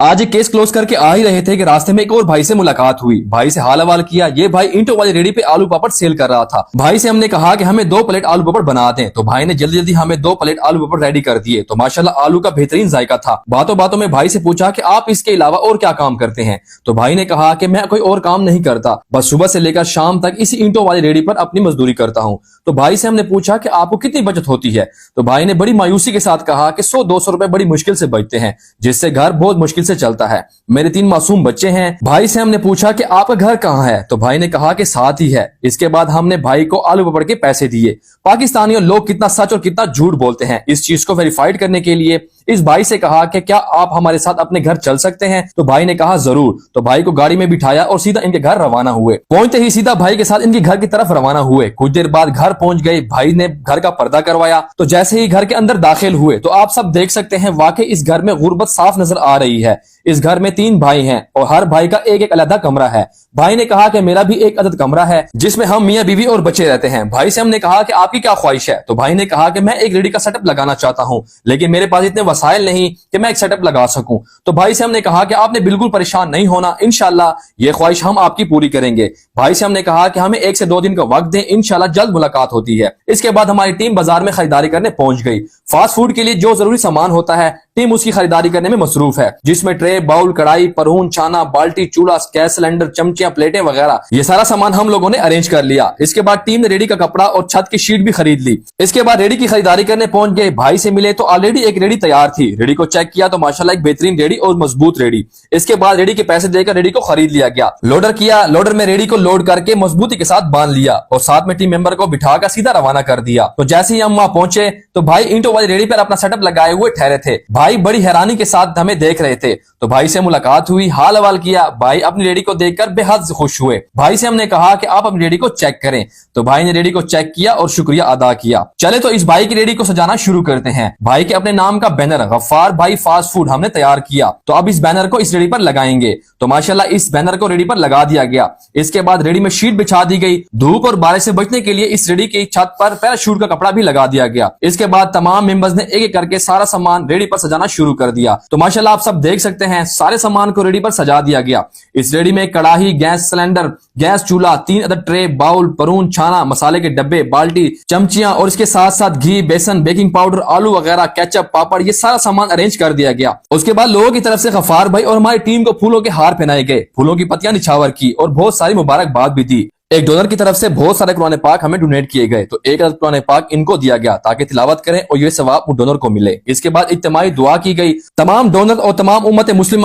आज एक case close करके आ ही रहे थे कि रास्ते में एक और भाई से मुलाकात हुई। भाई से हाल हवाल किया। ये भाई ईंटों वाली रेडी पे आलू पापड़ सेल कर रहा था। भाई से हमने कहा कि हमें 2 प्लेट आलू पापड़ बना दें, तो भाई ने जल्दी जल्दी हमें 2 प्लेट आलू पापड़ रेडी कर दिए। तो माशाल्लाह आलू का बेहतरीन जायका था। बातों बातों में भाई से पूछा कि आप इसके अलावा और क्या काम करते हैं। तो भाई ने कहा कि मैं कोई और काम नहीं करता, बस सुबह से लेकर शाम तक इसी ईंटों वाली रेडी पर अपनी मजदूरी करता हूँ। तो भाई से हमने पूछा कि आपको कितनी बचत होती है। तो भाई ने बड़ी मायूसी के साथ कहा कि 100-200 रुपए बड़ी मुश्किल से बचते हैं, जिससे घर बहुत मुश्किल से चलता है। मेरे 3 मासूम बच्चे हैं। भाई से हमने पूछा कि आपका घर कहाँ है। तो भाई ने कहा कि साथ ही है। इसके बाद हमने भाई को आलू पापड़ के पैसे दिए। पाकिस्तानियों लोग कितना सच और कितना झूठ बोलते हैं, इस चीज को वेरीफाइड करने के लिए इस भाई से कहा कि क्या आप हमारे साथ अपने घर चल सकते हैं। तो भाई ने कहा जरूर। तो भाई को गाड़ी में बिठाया और सीधा इनके घर रवाना हुए। पहुंचते ही सीधा भाई के साथ इनके घर की तरफ रवाना हुए। कुछ देर बाद घर पहुंच गए। भाई ने घर का पर्दा करवाया। तो जैसे ही घर के अंदर दाखिल हुए तो आप सब देख सकते हैं वाकई इस घर में गुर्बत साफ नजर आ रही है। इस घर में 3 भाई हैं और हर भाई का एक एक अलग कमरा है। भाई ने कहा कि मेरा भी एक अदद कमरा है जिसमें हम मियां बीवी और बच्चे रहते हैं। भाई से हमने कहा कि आपकी क्या ख्वाहिश है। तो भाई ने कहा कि मैं एक रेडी का सेटअप लगाना चाहता हूं, लेकिन मेरे पास इतने वसाइल नहीं कि मैं एक सेटअप लगा सकूं। तो भाई से हमने कहा कि आपने बिल्कुल परेशान नहीं होना, इंशाल्लाह ये ख्वाहिश हम आपकी पूरी करेंगे। भाई से हमने कहा कि हमें 1 से 2 दिन का वक्त दें, इंशाल्लाह जल्द मुलाकात होती है। इसके बाद हमारी टीम बाजार में खरीदारी करने पहुंच गई। फास्ट फूड के लिए जो जरूरी सामान होता है टीम उसकी खरीदारी करने में मसरूफ है, जिसमें ट्रे, बाउल, कढ़ाई, परहून, छाना, बाल्टी, चूल्हा, गैस सिलेंडर, चमचियां, प्लेटें वगैरह ये सारा सामान हम लोगों ने अरेंज कर लिया। इसके बाद टीम ने रेडी का कपड़ा और छत की शीट भी खरीद ली। इसके बाद रेडी की खरीदारी करने पहुंच गए। भाई से मिले तो ऑलरेडी एक रेडी तैयार थी। रेडी को चेक किया तो माशाल्लाह एक बेहतरीन रेडी और मजबूत रेडी। इसके बाद रेडी के पैसे देकर रेडी को खरीद लिया गया। लोडर किया। लोडर में रेडी को लोड करके मजबूती के साथ बांध लिया और साथ में टीम मेंबर को बिठाकर सीधा रवाना कर दिया। तो जैसे ही हम वहां पहुंचे तो भाई ईंटों वाली रेडी पर अपना सेटअप लगाए हुए ठहरे थे। भाई बड़ी हैरानी के साथ हमें देख रहे थे। तो भाई से मुलाकात हुई, हाल हवाल किया। भाई अपनी रेडी को देखकर बेहद खुश हुए। भाई से हमने कहा कि आप अपनी रेडी को चेक करें। तो भाई ने रेडी को चेक किया और शुक्रिया अदा किया। चले तो इस भाई की रेडी को सजाना शुरू करते हैं। भाई के अपने नाम का बैनर गफ्फार भाई फास्ट फूड हमने तैयार किया। तो अब इस बैनर को इस रेडी पर लगाएंगे। तो माशाल्लाह इस बैनर को रेडी पर लगा दिया गया। इसके बाद रेडी में शीट बिछा दी गई। धूप और बारिश से बचने के लिए इस रेडी की छत पर पैराशूट का कपड़ा भी लगा दिया गया। इसके बाद तमाम मेंबर्स ने एक एक करके सारा सामान रेडी पर सजाना शुरू कर दिया। तो माशाल्लाह आप सब देख सकते हैं सारे सामान को रेडी पर सजा दिया गया। इस रेडी में कड़ाही, गैस सिलेंडर, गैस चूल्हा, 3 अदद ट्रे, बाउल, परहून, छाना, मसाले के डब्बे, बाल्टी, चमचियां और इसके साथ साथ घी, बेसन, बेकिंग पाउडर, आलू वगैरह, केचप, पापड़, ये सारा सामान अरेंज कर दिया गया। उसके बाद लोगों की तरफ से गफ्फार भाई और हमारी टीम को फूलों के हार पहनाए गए, फूलों की पत्तियां निछावर की और बहुत सारी मुबारकबाद भी दी। एक डोनर की तरफ से बहुत सारे कुरान पाक हमें डोनेट किए गए। तो एक कुरान पाक इनको दिया गया ताकि तिलावत करें और ये सवाब डोनर को मिले। इसके बाद इज्तिमाई दुआ की गई। तमाम डोनर और तमाम उम्मत मुस्लिमा